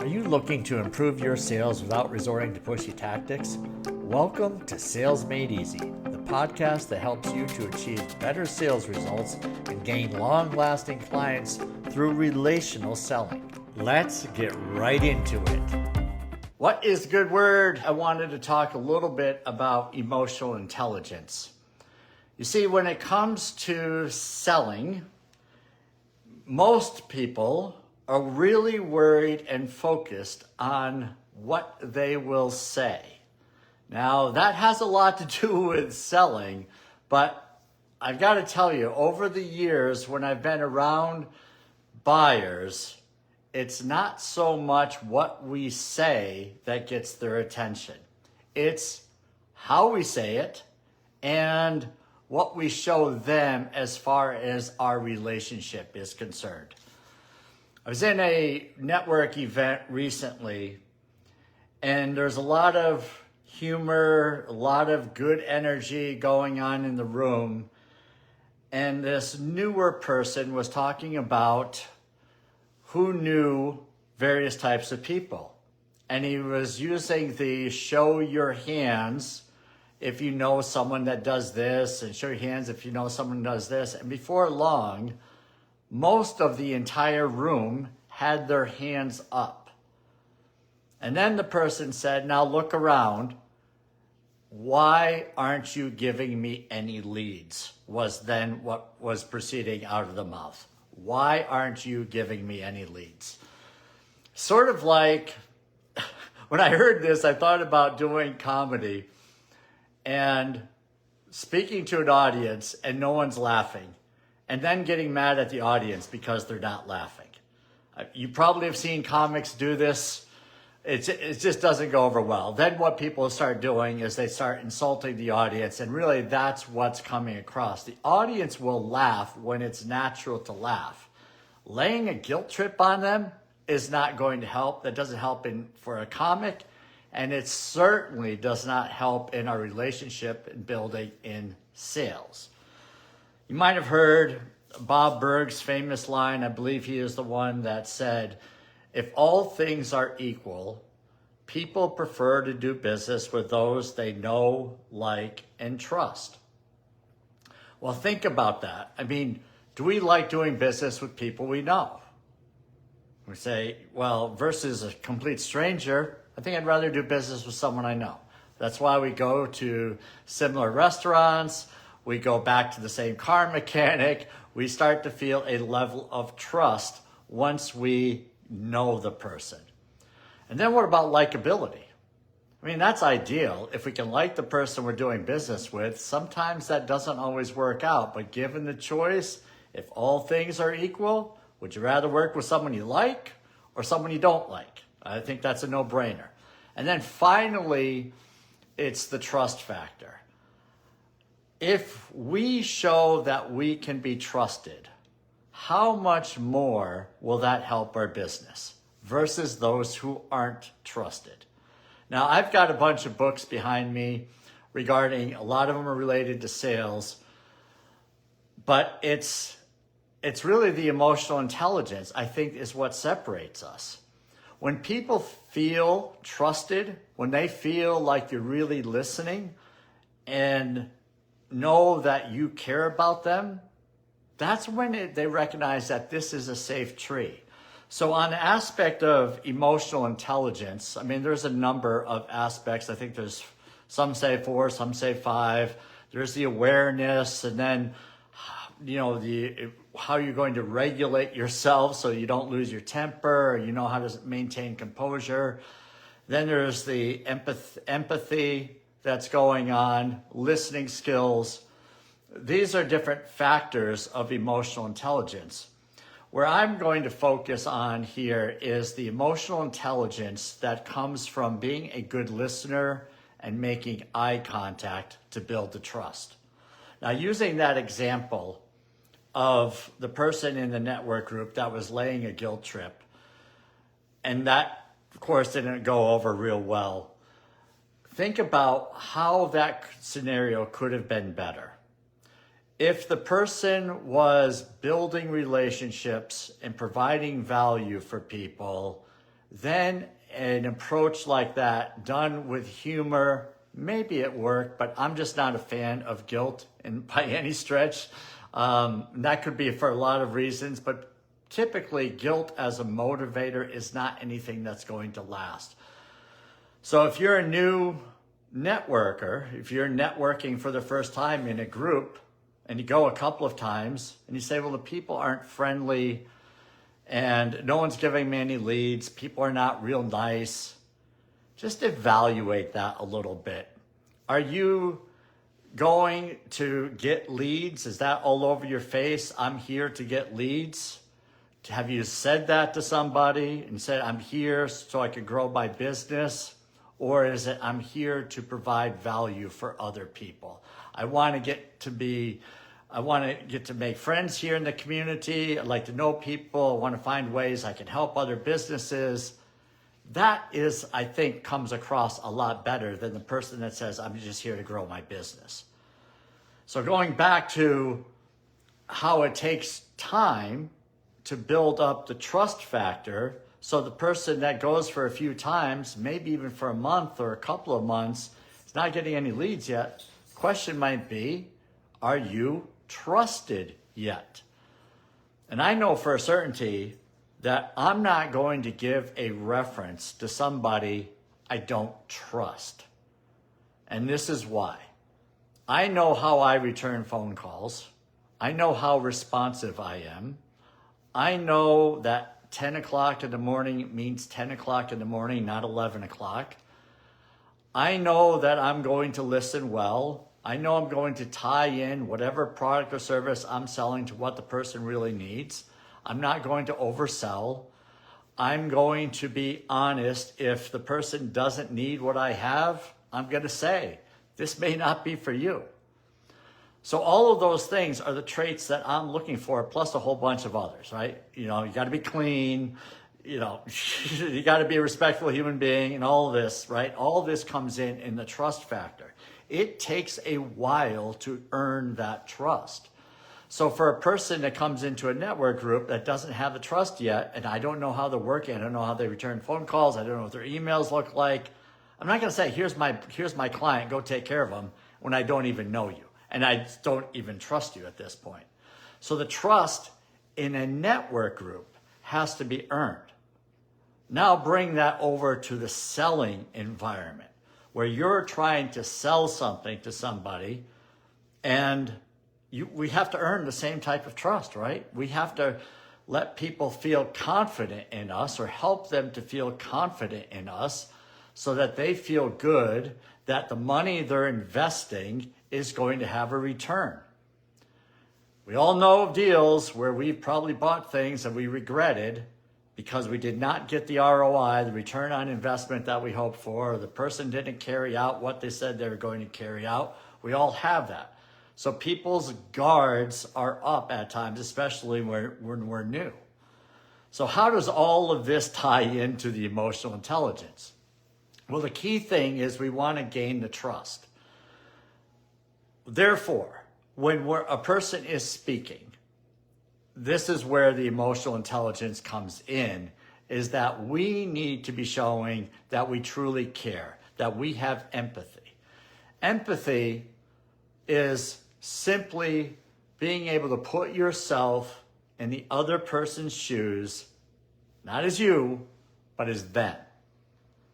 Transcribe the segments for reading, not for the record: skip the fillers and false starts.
Are you looking to improve your sales without resorting to pushy tactics? Welcome to Sales Made Easy, the podcast that helps you to achieve better sales results and gain long-lasting clients through relational selling. Let's get right into it. What is a good word? I wanted to talk a little bit about emotional intelligence. You see, when it comes to selling, most people are really worried and focused on what they will say. Now, that has a lot to do with selling, but I've got to tell you, over the years when I've been around buyers, it's not so much what we say that gets their attention. It's how we say it and what we show them as far as our relationship is concerned. I was in a network event recently, and there's a lot of humor, a lot of good energy going on in the room. And this newer person was talking about who knew various types of people. And he was using the show your hands if you know someone that does this, and show your hands if you know someone does this. And before long, most of the entire room had their hands up. And then the person said, now look around. Why aren't you giving me any leads? Was then what was proceeding out of the mouth. Why aren't you giving me any leads? Sort of like, when I heard this, I thought about doing comedy and speaking to an audience and no one's laughing, and then getting mad at the audience because they're not laughing. You probably have seen comics do this. It just doesn't go over well. Then what people start doing is they start insulting the audience, and really that's what's coming across. The audience will laugh when it's natural to laugh. Laying a guilt trip on them is not going to help. That doesn't help for a comic, and it certainly does not help in our relationship and building in sales. You might have heard Bob Burg's famous line. I believe he is the one that said, if all things are equal, people prefer to do business with those they know, like, and trust. Well, think about that. I mean, do we like doing business with people we know? We say, well, versus a complete stranger, I think I'd rather do business with someone I know. That's why we go to similar restaurants. We go back to the same car mechanic. We start to feel a level of trust once we know the person. And then what about likability? I mean, that's ideal. If we can like the person we're doing business with, sometimes that doesn't always work out. But given the choice, if all things are equal, would you rather work with someone you like or someone you don't like? I think that's a no-brainer. And then finally, it's the trust factor. If we show that we can be trusted, how much more will that help our business versus those who aren't trusted? Now, I've got a bunch of books behind me regarding, a lot of them are related to sales, but it's really the emotional intelligence, I think, is what separates us. When people feel trusted, when they feel like you're really listening and know that you care about them, that's when they recognize that this is a safe tree. So on the aspect of emotional intelligence, I mean, there's a number of aspects. I think there's, some say 4, some say 5. There's the awareness, and then, how you're going to regulate yourself so you don't lose your temper, or you know how to maintain composure. Then there's the empathy that's going on, listening skills. These are different factors of emotional intelligence. Where I'm going to focus on here is the emotional intelligence that comes from being a good listener and making eye contact to build the trust. Now, using that example of the person in the network group that was laying a guilt trip, and that, of course, didn't go over real well. Think about how that scenario could have been better. If the person was building relationships and providing value for people, then an approach like that done with humor, maybe it worked, but I'm just not a fan of guilt by any stretch. That could be for a lot of reasons, but typically guilt as a motivator is not anything that's going to last. So if you're a new networker, if you're networking for the first time in a group and you go a couple of times and you say, well, the people aren't friendly and no one's giving me any leads, people are not real nice, just evaluate that a little bit. Are you going to get leads? Is that all over your face? I'm here to get leads. Have you said that to somebody and said, I'm here so I could grow my business? Or is it, I'm here to provide value for other people? I want to get to make friends here in the community. I'd like to know people. I want to find ways I can help other businesses. That is, I think, comes across a lot better than the person that says, I'm just here to grow my business. So going back to how it takes time to build up the trust factor, so the person that goes for a few times, maybe even for a month or a couple of months, is not getting any leads yet. Question might be, are you trusted yet? And I know for a certainty that I'm not going to give a reference to somebody I don't trust. And this is why. I know how I return phone calls. I know how responsive I am. I know that 10 o'clock in the morning means 10 o'clock in the morning, not 11 o'clock. I know that I'm going to listen well. I know I'm going to tie in whatever product or service I'm selling to what the person really needs. I'm not going to oversell. I'm going to be honest. If the person doesn't need what I have, I'm going to say, this may not be for you. So all of those things are the traits that I'm looking for, plus a whole bunch of others, right? You got to be clean, you got to be a respectful human being and all this, right? All this comes in the trust factor. It takes a while to earn that trust. So for a person that comes into a network group that doesn't have the trust yet, and I don't know how they're working, I don't know how they return phone calls, I don't know what their emails look like, I'm not going to say, here's my client, go take care of them, when I don't even know you. And I don't even trust you at this point. So the trust in a network group has to be earned. Now bring that over to the selling environment, where you're trying to sell something to somebody, and we have to earn the same type of trust, right? We have to let people feel confident in us, or help them to feel confident in us, so that they feel good that the money they're investing is going to have a return. We all know of deals where we've probably bought things that we regretted because we did not get the ROI, the return on investment that we hoped for, or the person didn't carry out what they said they were going to carry out. We all have that. So people's guards are up at times, especially when we're new. So how does all of this tie into the emotional intelligence? Well, the key thing is we want to gain the trust. Therefore, when a person is speaking, this is where the emotional intelligence comes in, is that we need to be showing that we truly care, that we have empathy. Empathy is simply being able to put yourself in the other person's shoes, not as you, but as them.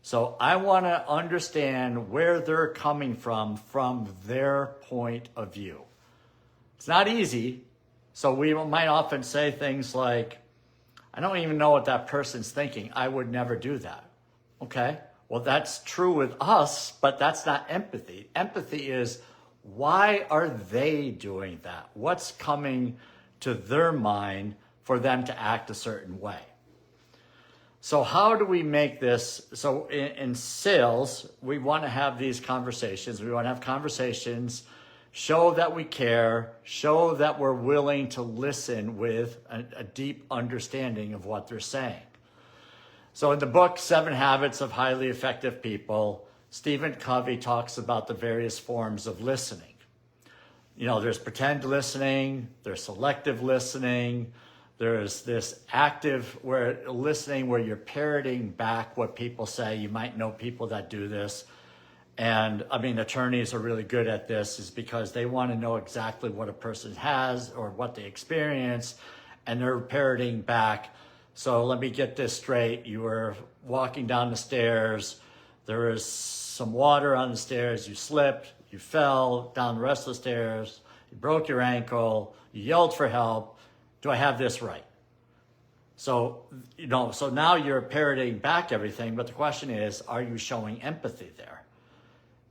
So I want to understand where they're coming from their point of view. It's not easy. So we might often say things like, I don't even know what that person's thinking. I would never do that. Okay, well, that's true with us, but that's not empathy. Empathy is, why are they doing that? What's coming to their mind for them to act a certain way? So how do we make this? So in sales, we want to have these conversations. We want to have conversations, show that we care, show that we're willing to listen with a deep understanding of what they're saying. So in the book, 7 Habits of Highly Effective People, Stephen Covey talks about the various forms of listening. There's pretend listening, there's selective listening, There's this active listening where you're parroting back what people say. You might know people that do this. And I mean, attorneys are really good at this, is because they want to know exactly what a person has or what they experience, and they're parroting back. So let me get this straight. You were walking down the stairs. There was some water on the stairs. You slipped. You fell down the rest of the stairs. You broke your ankle. You yelled for help. Do I have this right? So, so now you're parroting back everything. But the question is, are you showing empathy there?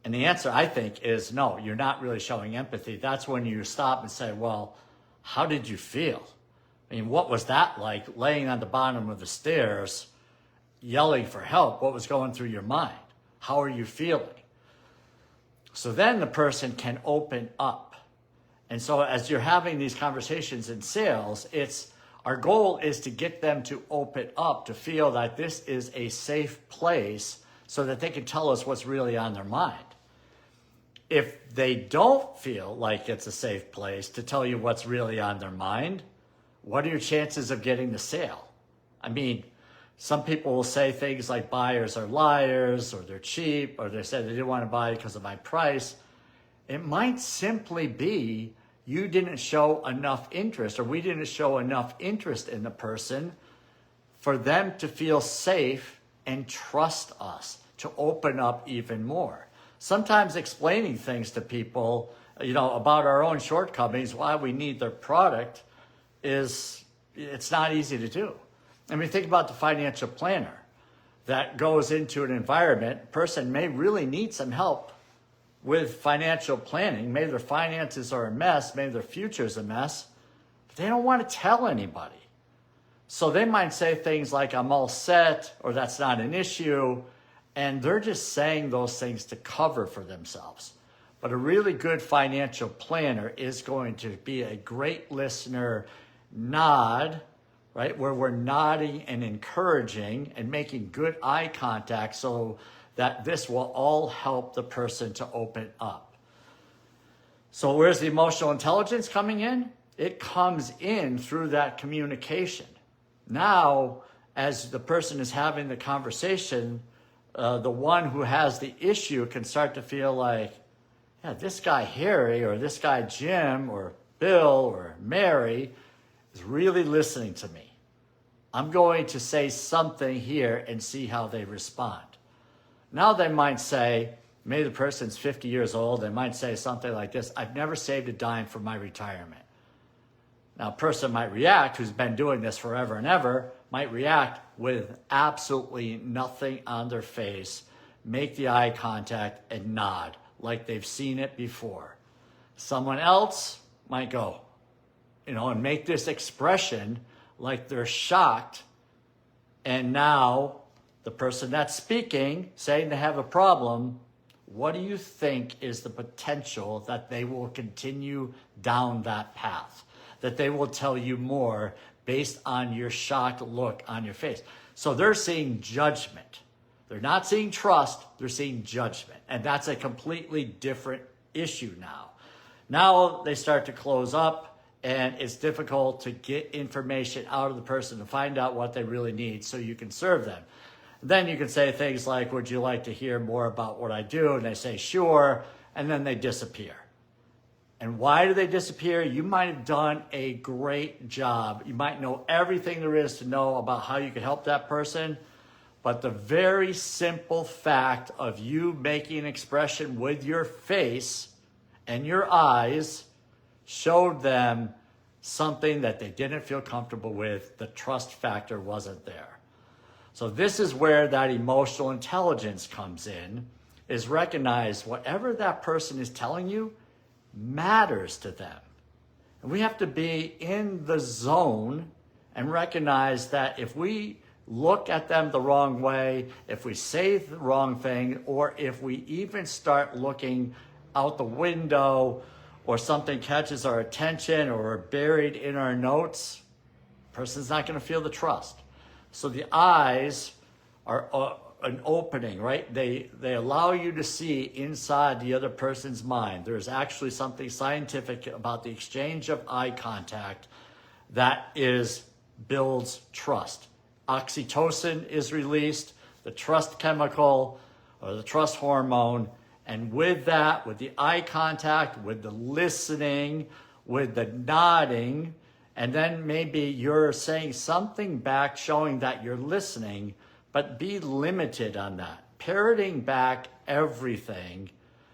And the answer, I think, is no, you're not really showing empathy. That's when you stop and say, well, how did you feel? I mean, what was that like, laying on the bottom of the stairs, yelling for help? What was going through your mind? How are you feeling? So then the person can open up. And so as you're having these conversations in sales, our goal is to get them to open up, to feel that this is a safe place so that they can tell us what's really on their mind. If they don't feel like it's a safe place to tell you what's really on their mind, what are your chances of getting the sale? I mean, some people will say things like buyers are liars, or they're cheap, or they said they didn't want to buy because of my price. It might simply be you didn't show enough interest, or we didn't show enough interest in the person for them to feel safe and trust us to open up even more. Sometimes explaining things to people, about our own shortcomings, why we need their product, it's not easy to do. I mean, think about the financial planner that goes into an environment. Person may really need some help with financial planning. Maybe their finances are a mess. Maybe their future is a mess. But they don't want to tell anybody. So they might say things like, I'm all set, or that's not an issue. And they're just saying those things to cover for themselves. But a really good financial planner is going to be a great listener, nod, right? Where we're nodding and encouraging and making good eye contact so that this will all help the person to open up. So where's the emotional intelligence coming in? It comes in through that communication. Now, as the person is having the conversation, the one who has the issue can start to feel like, yeah, this guy Harry, or this guy Jim, or Bill, or Mary is really listening to me. I'm going to say something here and see how they respond. Now they might say, maybe the person's 50 years old, they might say something like this: I've never saved a dime for my retirement. Now a person might react, who's been doing this forever and ever, might react with absolutely nothing on their face, make the eye contact and nod like they've seen it before. Someone else might go, and make this expression like they're shocked. And now the person that's speaking, saying they have a problem, what do you think is the potential that they will continue down that path? That they will tell you more based on your shocked look on your face. So they're seeing judgment. They're not seeing trust, they're seeing judgment. And that's a completely different issue now. Now they start to close up, and it's difficult to get information out of the person to find out what they really need so you can serve them. Then you can say things like, would you like to hear more about what I do? And they say, sure, and then they disappear. And why do they disappear? You might have done a great job. You might know everything there is to know about how you can help that person. But the very simple fact of you making an expression with your face and your eyes showed them something that they didn't feel comfortable with. The trust factor wasn't there. So this is where that emotional intelligence comes in, is recognize whatever that person is telling you matters to them. And we have to be in the zone and recognize that if we look at them the wrong way, if we say the wrong thing, or if we even start looking out the window, or something catches our attention, or we're buried in our notes, the person's not going to feel the trust. So the eyes are an opening, right? They allow you to see inside the other person's mind. There's actually something scientific about the exchange of eye contact that is builds trust. Oxytocin is released, the trust chemical or the trust hormone. And with that, with the eye contact, with the listening, with the nodding, and then maybe you're saying something back showing that you're listening, but be limited on that. Parroting back everything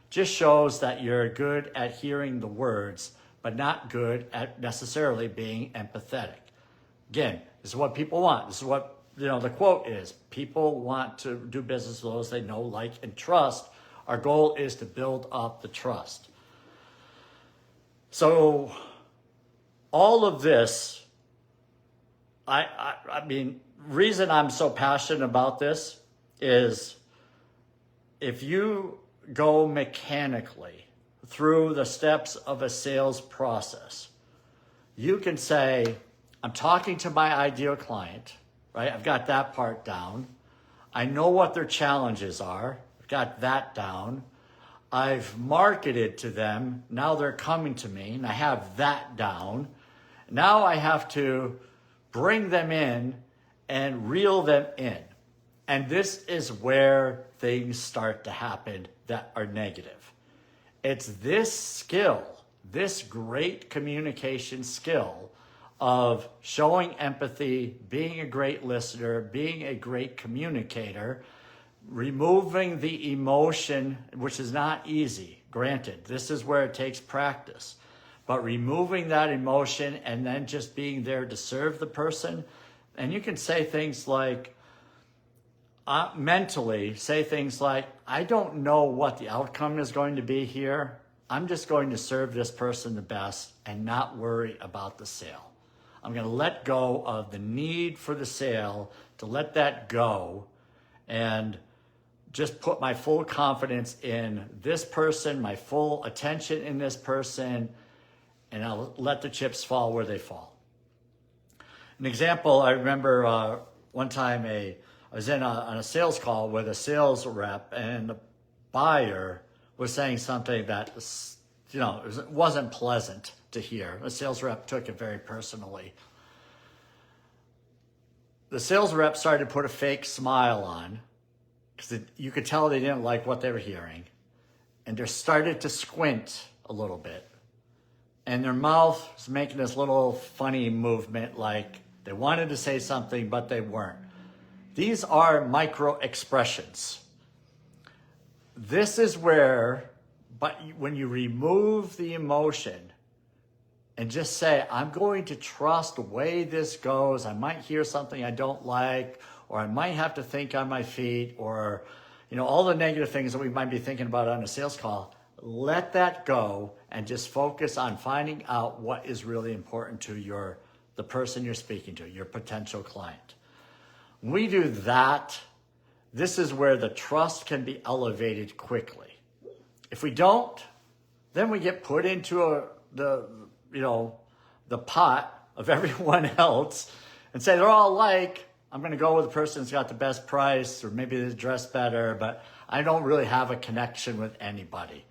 just shows that you're good at hearing the words, but not good at necessarily being empathetic. Again, this is what people want. This is what the quote is. People want to do business with those they know, like, and trust. Our goal is to build up the trust. So all of this, I mean, reason I'm so passionate about this is if you go mechanically through the steps of a sales process, you can say, I'm talking to my ideal client, right? I've got that part down. I know what their challenges are. I've got that down. I've marketed to them. Now they're coming to me and I have that down. Now I have to bring them in and reel them in. And this is where things start to happen that are negative. It's this skill, this great communication skill of showing empathy, being a great listener, being a great communicator, removing the emotion, which is not easy. Granted, this is where it takes practice. But removing that emotion and then just being there to serve the person. And you can say things like, mentally say things like, I don't know what the outcome is going to be here. I'm just going to serve this person the best and not worry about the sale. I'm going to let go of the need for the sale, to let that go and just put my full confidence in this person, my full attention in this person, and I'll let the chips fall where they fall. An example, I remember one time I was on a sales call with a sales rep, and the buyer was saying something that it wasn't pleasant to hear. The sales rep took it very personally. The sales rep started to put a fake smile on because you could tell they didn't like what they were hearing, and they started to squint a little bit, and their mouth was making this little funny movement like they wanted to say something but they weren't. These are micro expressions. This is where, but when you remove the emotion and just say, I'm going to trust the way this goes. I might hear something I don't like, or I might have to think on my feet, or all the negative things that we might be thinking about on a sales call. Let that go and just focus on finding out what is really important to the person you're speaking to, your potential client. When we do that, this is where the trust can be elevated quickly. If we don't, then we get put into the pot of everyone else and say they're all alike. I'm going to go with the person who's got the best price, or maybe they dress better, but I don't really have a connection with anybody.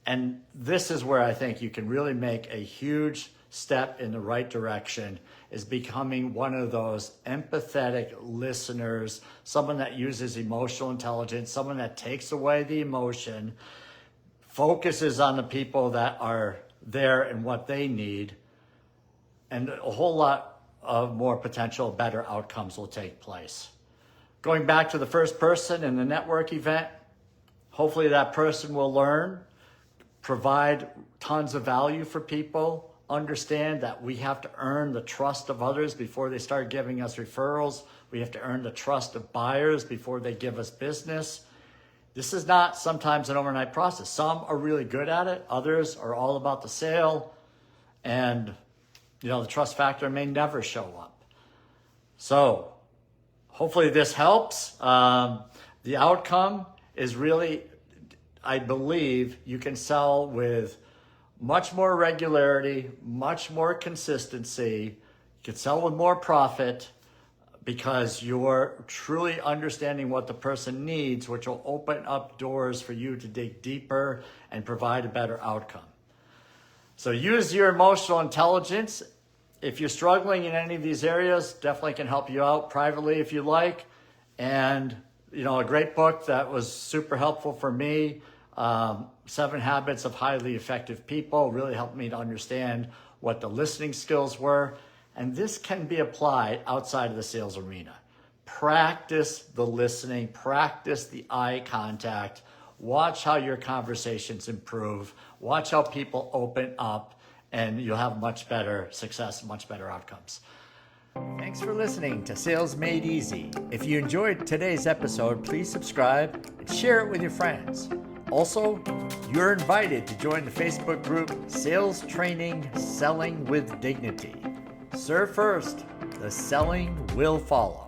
And this is where I think you can really make a huge step in the right direction, is becoming one of those empathetic listeners, someone that uses emotional intelligence, someone that takes away the emotion, focuses on the people that are there and what they need, and a whole lot of more potential better outcomes will take place. Going back to the first person in the network event, hopefully that person will learn, provide tons of value for people, understand that we have to earn the trust of others before they start giving us referrals. We have to earn the trust of buyers before they give us business. This is not sometimes an overnight process. Some are really good at it. Others are all about the sale. And, the trust factor may never show up. So hopefully this helps. The outcome is really, I believe you can sell with much more regularity, much more consistency. You can sell with more profit because you're truly understanding what the person needs, which will open up doors for you to dig deeper and provide a better outcome. So use your emotional intelligence if you're struggling in any of these areas, definitely can help you out privately if you like. And, a great book that was super helpful for me, 7 Habits of Highly Effective People, really helped me to understand what the listening skills were. And this can be applied outside of the sales arena. Practice the listening, practice the eye contact, watch how your conversations improve, watch how people open up, and you'll have much better success, much better outcomes. Thanks for listening to Sales Made Easy. If you enjoyed today's episode, please subscribe and share it with your friends. Also, you're invited to join the Facebook group Sales Training Selling with Dignity. Serve first, the selling will follow.